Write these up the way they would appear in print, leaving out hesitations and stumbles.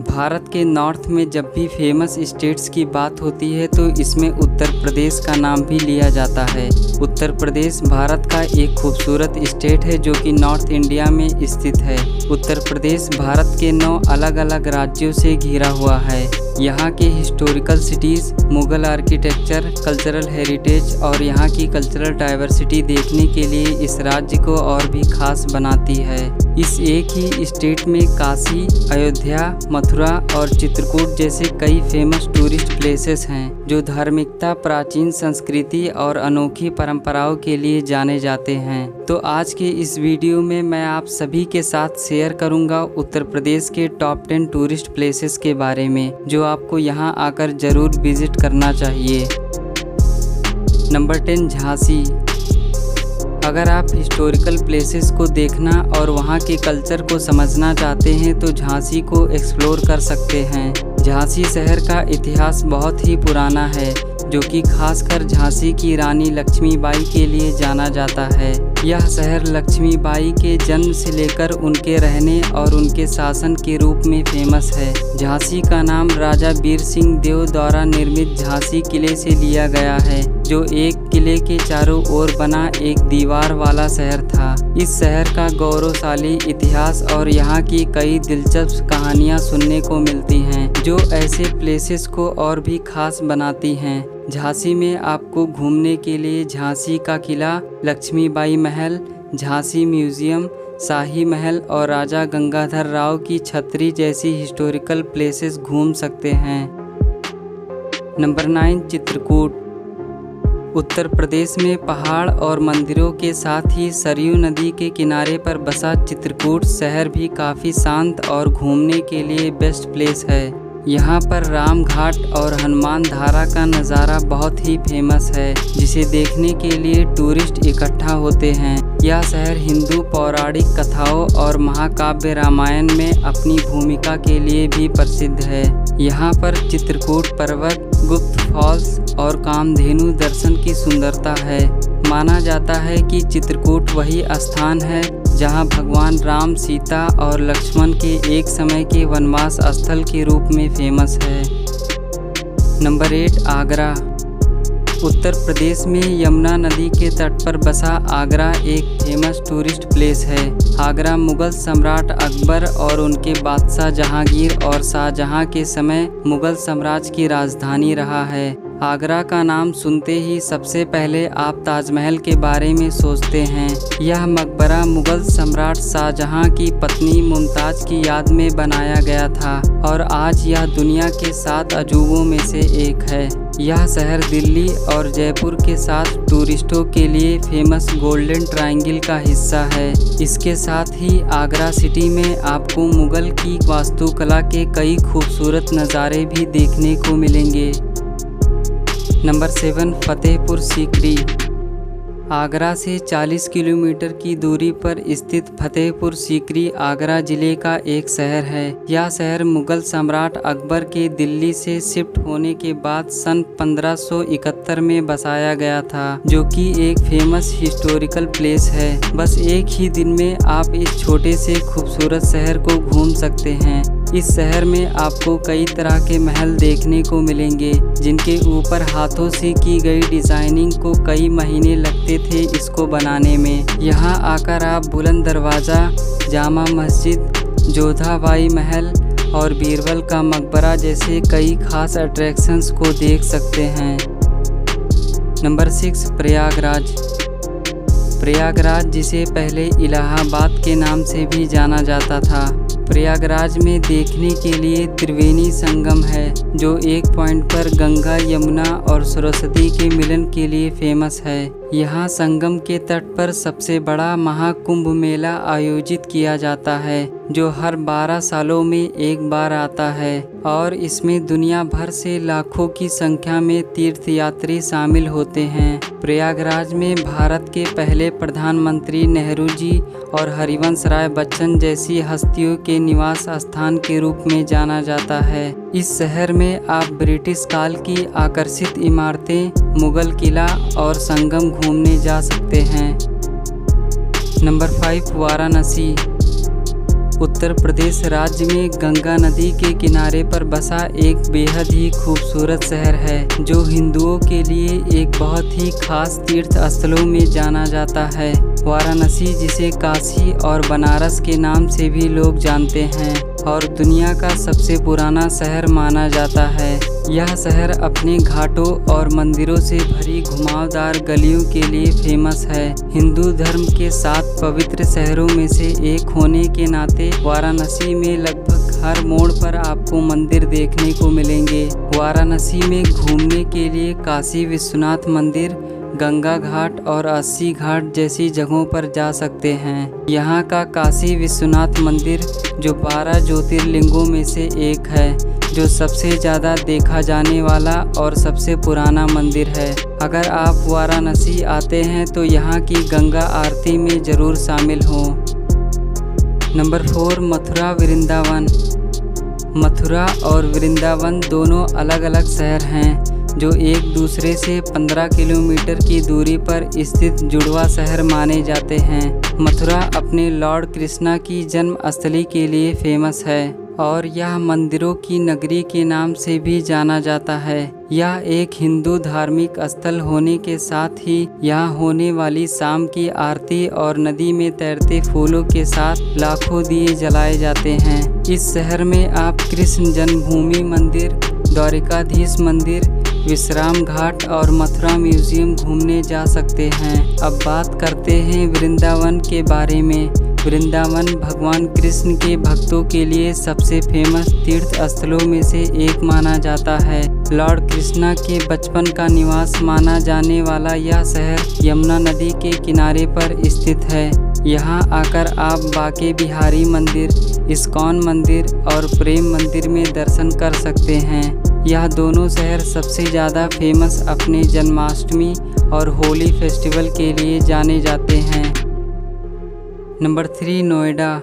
भारत के नॉर्थ में जब भी फेमस स्टेट्स की बात होती है तो इसमें उत्तर प्रदेश का नाम भी लिया जाता है। उत्तर प्रदेश भारत का एक खूबसूरत स्टेट है जो कि नॉर्थ इंडिया में स्थित है। उत्तर प्रदेश भारत के 9 अलग अलग राज्यों से घिरा हुआ है। यहाँ के historical cities, Mughal architecture, cultural heritage और यहाँ की कल्चरल डाइवर्सिटी देखने के लिए इस राज्य को और भी खास बनाती है। इस एक ही स्टेट में काशी, अयोध्या, मथुरा और चित्रकूट जैसे कई फेमस टूरिस्ट प्लेसेस हैं जो धार्मिकता, प्राचीन संस्कृति और अनोखी परंपराओं के लिए जाने जाते हैं। तो आज के इस वीडियो में मैं आप सभी के साथ शेयर करूंगा उत्तर प्रदेश के टॉप 10 टूरिस्ट प्लेसेस के बारे में जो आपको यहां आकर ज़रूर विजिट करना चाहिए। नंबर 10, झांसी। अगर आप हिस्टोरिकल प्लेसेस को देखना और वहाँ के कल्चर को समझना चाहते हैं तो झांसी को एक्सप्लोर कर सकते हैं। झांसी शहर का इतिहास बहुत ही पुराना है जो कि खासकर झांसी की रानी लक्ष्मीबाई के लिए जाना जाता है। यह शहर लक्ष्मीबाई के जन्म से लेकर उनके रहने और उनके शासन के रूप में फेमस है। झांसी का नाम राजा वीर सिंह देव द्वारा निर्मित झांसी किले से लिया गया है जो एक किले के चारों ओर बना एक दीवार वाला शहर था। इस शहर का गौरवशाली इतिहास और यहाँ की कई दिलचस्प कहानियाँ सुनने को मिलती हैं जो ऐसे प्लेसेस को और भी खास बनाती हैं। झांसी में आपको घूमने के लिए झांसी का किला, लक्ष्मीबाई महल, झांसी म्यूजियम, शाही महल और राजा गंगाधर राव की छतरी जैसी हिस्टोरिकल प्लेसेस घूम सकते हैं। नंबर 9, चित्रकूट। उत्तर प्रदेश में पहाड़ और मंदिरों के साथ ही सरयू नदी के किनारे पर बसा चित्रकूट शहर भी काफ़ी शांत और घूमने के लिए बेस्ट प्लेस है। यहाँ पर राम घाट और हनुमान धारा का नज़ारा बहुत ही फेमस है जिसे देखने के लिए टूरिस्ट इकट्ठा होते हैं। यह शहर हिंदू पौराणिक कथाओं और महाकाव्य रामायण में अपनी भूमिका के लिए भी प्रसिद्ध है। यहाँ पर चित्रकूट पर्वत, गुप्त फॉल्स और कामधेनु दर्शन की सुंदरता है। माना जाता है कि चित्रकूट वही स्थान है जहाँ भगवान राम, सीता और लक्ष्मण के एक समय के वनवास स्थल के रूप में फेमस है। नंबर 8, आगरा। उत्तर प्रदेश में यमुना नदी के तट पर बसा आगरा एक फेमस टूरिस्ट प्लेस है। आगरा मुगल सम्राट अकबर और उनके बादशाह जहांगीर और शाहजहां के समय मुगल साम्राज्य की राजधानी रहा है। आगरा का नाम सुनते ही सबसे पहले आप ताजमहल के बारे में सोचते हैं। यह मकबरा मुगल सम्राट शाहजहां की पत्नी मुमताज़ की याद में बनाया गया था और आज यह दुनिया के 7 अजूबों में से एक है। यह शहर दिल्ली और जयपुर के साथ टूरिस्टों के लिए फेमस गोल्डन ट्रायंगल का हिस्सा है। इसके साथ ही आगरा सिटी में आपको मुगल की वास्तुकला के कई खूबसूरत नज़ारे भी देखने को मिलेंगे। नंबर 7, फतेहपुर सीकरी। आगरा से 40 किलोमीटर की दूरी पर स्थित फतेहपुर सीकरी आगरा जिले का एक शहर है। यह शहर मुगल सम्राट अकबर के दिल्ली से शिफ्ट होने के बाद सन 1571 में बसाया गया था जो कि एक फेमस हिस्टोरिकल प्लेस है। बस एक ही दिन में आप इस छोटे से खूबसूरत शहर को घूम सकते हैं। इस शहर में आपको कई तरह के महल देखने को मिलेंगे जिनके ऊपर हाथों से की गई डिज़ाइनिंग को कई महीने लगते थे इसको बनाने में। यहाँ आकर आप बुलंद दरवाज़ा, जामा मस्जिद, जोधाबाई महल और बीरबल का मकबरा जैसे कई खास अट्रैक्शंस को देख सकते हैं। नंबर 6, प्रयागराज। प्रयागराज जिसे पहले इलाहाबाद के नाम से भी जाना जाता था। प्रयागराज में देखने के लिए त्रिवेणी संगम है जो एक पॉइंट पर गंगा, यमुना और सरस्वती के मिलन के लिए फेमस है। यहाँ संगम के तट पर सबसे बड़ा महाकुंभ मेला आयोजित किया जाता है जो हर 12 सालों में एक बार आता है और इसमें दुनिया भर से लाखों की संख्या में तीर्थयात्री शामिल होते हैं। प्रयागराज में भारत के पहले प्रधानमंत्री नेहरू जी और हरिवंश राय बच्चन जैसी हस्तियों के निवास स्थान के रूप में जाना जाता है। इस शहर में आप ब्रिटिश काल की आकर्षित इमारतें, मुगल किला और संगम घूमने जा सकते हैं। नंबर 5, वाराणसी। उत्तर प्रदेश राज्य में गंगा नदी के किनारे पर बसा एक बेहद ही खूबसूरत शहर है जो हिंदुओं के लिए एक बहुत ही खास तीर्थ स्थलों में जाना जाता है। वाराणसी, जिसे काशी और बनारस के नाम से भी लोग जानते हैं और दुनिया का सबसे पुराना शहर माना जाता है। यह शहर अपने घाटों और मंदिरों से भरी घुमावदार गलियों के लिए फेमस है। हिंदू धर्म के 7 पवित्र शहरों में से एक होने के नाते वाराणसी में लगभग हर मोड़ पर आपको मंदिर देखने को मिलेंगे। वाराणसी में घूमने के लिए काशी विश्वनाथ मंदिर, गंगा घाट और 80 घाट जैसी जगहों पर जा सकते हैं। यहाँ का काशी विश्वनाथ मंदिर, जो 12 ज्योतिर्लिंगों में से एक है, जो सबसे ज़्यादा देखा जाने वाला और सबसे पुराना मंदिर है। अगर आप वाराणसी आते हैं तो यहाँ की गंगा आरती में ज़रूर शामिल हों। नंबर 4, मथुरा वृंदावन। मथुरा और वृंदावन दोनों अलग अलग शहर हैं जो एक दूसरे से 15 किलोमीटर की दूरी पर स्थित जुड़वा शहर माने जाते हैं। मथुरा अपने लॉर्ड कृष्णा की जन्मस्थली के लिए फेमस है और यह मंदिरों की नगरी के नाम से भी जाना जाता है। यह एक हिंदू धार्मिक स्थल होने के साथ ही यहाँ होने वाली शाम की आरती और नदी में तैरते फूलों के साथ लाखों दिए जलाए जाते हैं। इस शहर में आप कृष्ण जन्मभूमि मंदिर, द्वारिकाधीश मंदिर, विश्राम घाट और मथुरा म्यूजियम घूमने जा सकते हैं। अब बात करते हैं वृंदावन के बारे में। वृंदावन भगवान कृष्ण के भक्तों के लिए सबसे फेमस तीर्थ स्थलों में से एक माना जाता है। लॉर्ड कृष्णा के बचपन का निवास माना जाने वाला यह शहर यमुना नदी के किनारे पर स्थित है। यहाँ आकर आप बांके बिहारी मंदिर, इस्कॉन मंदिर और प्रेम मंदिर में दर्शन कर सकते हैं। यह दोनों शहर सबसे ज़्यादा फेमस अपने जन्माष्टमी और होली फेस्टिवल के लिए जाने जाते हैं। नंबर 3, नोएडा।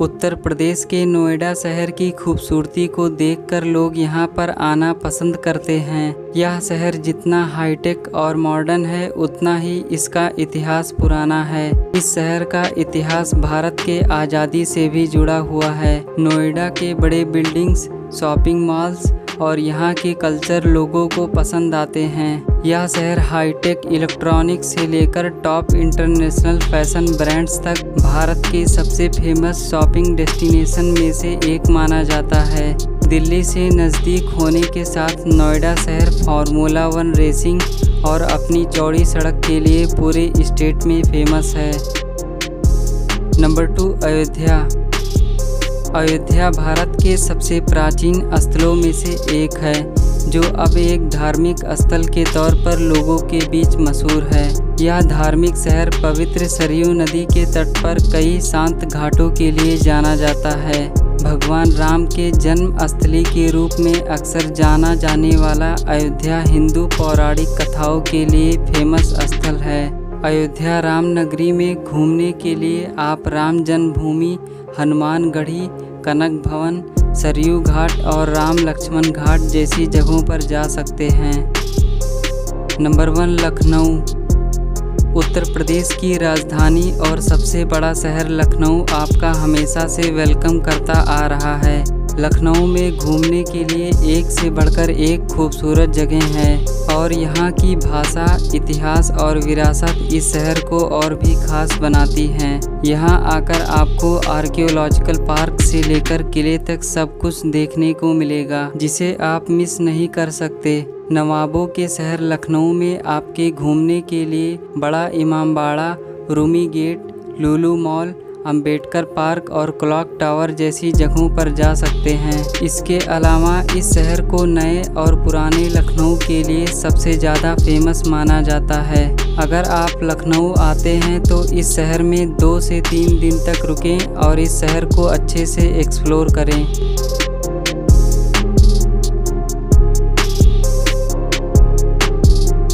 उत्तर प्रदेश के नोएडा शहर की खूबसूरती को देखकर लोग यहाँ पर आना पसंद करते हैं। यह शहर जितना हाईटेक और मॉडर्न है उतना ही इसका इतिहास पुराना है। इस शहर का इतिहास भारत के आज़ादी से भी जुड़ा हुआ है। नोएडा के बड़े बिल्डिंग्स, शॉपिंग मॉल्स और यहाँ के कल्चर लोगों को पसंद आते हैं। यह शहर हाईटेक इलेक्ट्रॉनिक्स से लेकर टॉप इंटरनेशनल फैशन ब्रांड्स तक भारत के सबसे फेमस शॉपिंग डेस्टिनेशन में से एक माना जाता है। दिल्ली से नज़दीक होने के साथ नोएडा शहर फार्मूला 1 रेसिंग और अपनी चौड़ी सड़क के लिए पूरे स्टेट में फेमस है। नंबर 2, अयोध्या। अयोध्या भारत के सबसे प्राचीन स्थलों में से एक है जो अब एक धार्मिक स्थल के तौर पर लोगों के बीच मशहूर है। यह धार्मिक शहर पवित्र सरयू नदी के तट पर कई शांत घाटों के लिए जाना जाता है। भगवान राम के जन्म स्थली के रूप में अक्सर जाना जाने वाला अयोध्या हिंदू पौराणिक कथाओं के लिए फेमस स्थल है। अयोध्या राम नगरी में घूमने के लिए आप राम जन्मभूमि, हनुमानगढ़ी, कनक भवन, सरयू घाट और राम लक्ष्मण घाट जैसी जगहों पर जा सकते हैं। नंबर 1, लखनऊ। उत्तर प्रदेश की राजधानी और सबसे बड़ा शहर लखनऊ आपका हमेशा से वेलकम करता आ रहा है। लखनऊ में घूमने के लिए एक से बढ़कर एक खूबसूरत जगह है और यहाँ की भाषा, इतिहास और विरासत इस शहर को और भी खास बनाती हैं। यहाँ आकर आपको आर्कियोलॉजिकल पार्क से लेकर किले तक सब कुछ देखने को मिलेगा जिसे आप मिस नहीं कर सकते। नवाबों के शहर लखनऊ में आपके घूमने के लिए बड़ा इमामबाड़ा, रूमी गेट, लुलु मॉल, अंबेडकर पार्क और क्लॉक टावर जैसी जगहों पर जा सकते हैं। इसके अलावा इस शहर को नए और पुराने लखनऊ के लिए सबसे ज़्यादा फेमस माना जाता है। अगर आप लखनऊ आते हैं तो इस शहर में 2 से 3 दिन तक रुकें और इस शहर को अच्छे से एक्सप्लोर करें।